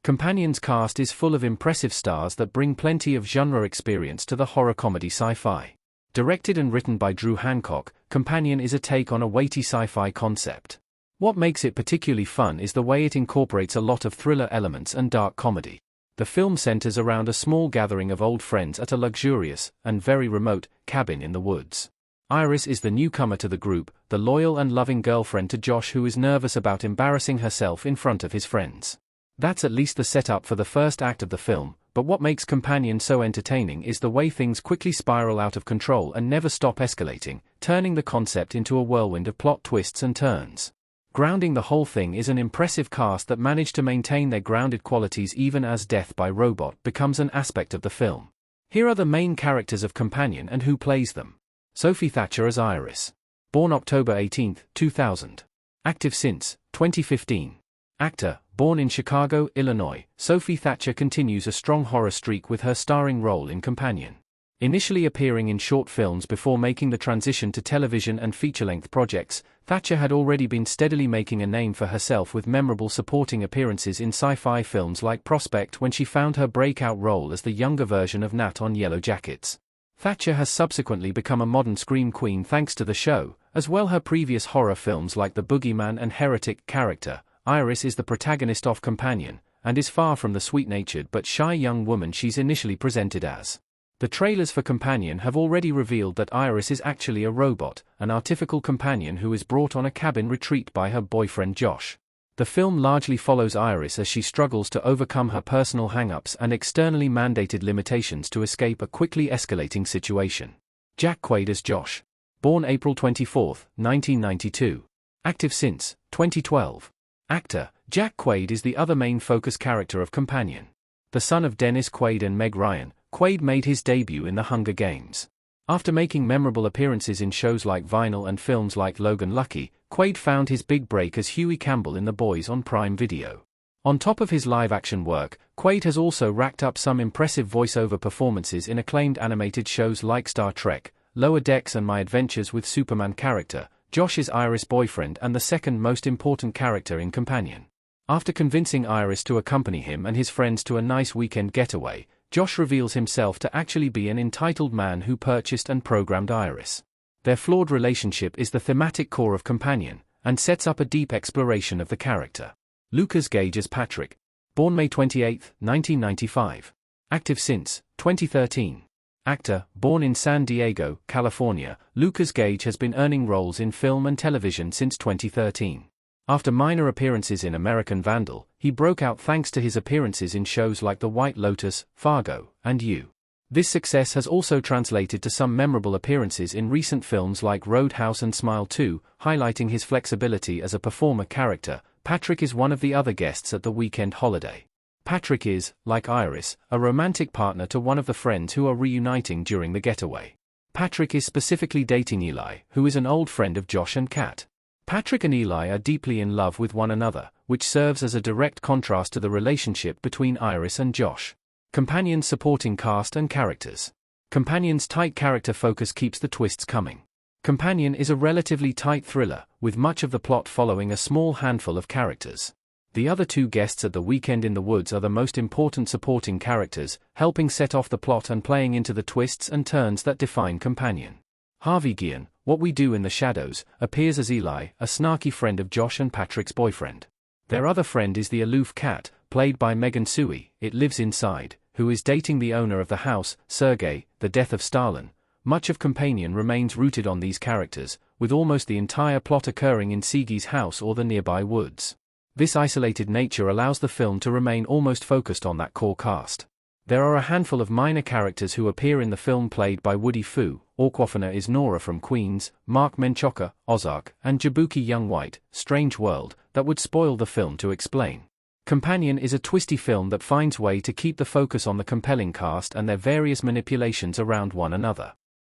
Companion's cast is full of impressive stars that bring plenty of genre experience to the horror comedy sci-fi. Directed and written by Drew Hancock, Companion is a take on a weighty sci-fi concept. What makes it particularly fun is the way it incorporates a lot of thriller elements and dark comedy. The film centers around a small gathering of old friends at a luxurious, and very remote, cabin in the woods. Iris is the newcomer to the group, the loyal and loving girlfriend to Josh who is nervous about embarrassing herself in front of his friends. That's at least the setup for the first act of the film, but what makes Companion so entertaining is the way things quickly spiral out of control and never stop escalating, turning the concept into a whirlwind of plot twists and turns. Grounding the whole thing is an impressive cast that managed to maintain their grounded qualities even as death by robot becomes an aspect of the film. Here are the main characters of Companion and who plays them. Sophie Thatcher as Iris. Born October 18, 2000. Active since 2015. Actor, born in Chicago, Illinois, Sophie Thatcher continues a strong horror streak with her starring role in Companion. Initially appearing in short films before making the transition to television and feature-length projects, Thatcher had already been steadily making a name for herself with memorable supporting appearances in sci-fi films like Prospect when she found her breakout role as the younger version of Nat on Yellow Jackets. Thatcher has subsequently become a modern scream queen thanks to the show, as well her previous horror films like The Boogeyman and Heretic character. Iris is the protagonist of Companion, and is far from the sweet-natured but shy young woman she's initially presented as. The trailers for Companion have already revealed that Iris is actually a robot, an artificial companion who is brought on a cabin retreat by her boyfriend Josh. The film largely follows Iris as she struggles to overcome her personal hang-ups and externally mandated limitations to escape a quickly escalating situation. Jack Quaid as Josh. Born April 24, 1992. Active since 2012. Actor, Jack Quaid is the other main focus character of Companion. The son of Dennis Quaid and Meg Ryan, Quaid made his debut in The Hunger Games. After making memorable appearances in shows like Vinyl and films like Logan Lucky, Quaid found his big break as Huey Campbell in The Boys on Prime Video. On top of his live-action work, Quaid has also racked up some impressive voice-over performances in acclaimed animated shows like Star Trek, Lower Decks and My Adventures with Superman character. Josh is Iris' boyfriend and the second most important character in Companion. After convincing Iris to accompany him and his friends to a nice weekend getaway, Josh reveals himself to actually be an entitled man who purchased and programmed Iris. Their flawed relationship is the thematic core of Companion, and sets up a deep exploration of the character. Lucas Gage as Patrick. Born May 28, 1995. Active since 2013. Actor, born in San Diego, California, Lucas Gage has been earning roles in film and television since 2013. After minor appearances in American Vandal, he broke out thanks to his appearances in shows like The White Lotus, Fargo, and You. This success has also translated to some memorable appearances in recent films like Roadhouse and Smile 2, highlighting his flexibility as a performer character. Patrick is one of the other guests at the weekend holiday. Patrick is, like Iris, a romantic partner to one of the friends who are reuniting during the getaway. Patrick is specifically dating Eli, who is an old friend of Josh and Kat. Patrick and Eli are deeply in love with one another, which serves as a direct contrast to the relationship between Iris and Josh. Companion's supporting cast and characters. Companion's tight character focus keeps the twists coming. Companion is a relatively tight thriller, with much of the plot following a small handful of characters. The other two guests at the weekend in the woods are the most important supporting characters, helping set off the plot and playing into the twists and turns that define Companion. Harvey Guillen, What We Do in the Shadows, appears as Eli, a snarky friend of Josh and Patrick's boyfriend. Their other friend is the aloof Kat, played by Megan Sui, It Lives Inside, who is dating the owner of the house, Sergei, The Death of Stalin. Much of Companion remains rooted on these characters, with almost the entire plot occurring in Sergei's house or the nearby woods. This isolated nature allows the film to remain almost focused on that core cast. There are a handful of minor characters who appear in the film played by Woody Fu. Awkwafina is Nora from Queens, Mark Menchaca, Ozark, and Jabuki Young White, Strange World, that would spoil the film to explain. Companion is a twisty film that finds way to keep the focus on the compelling cast and their various manipulations around one another.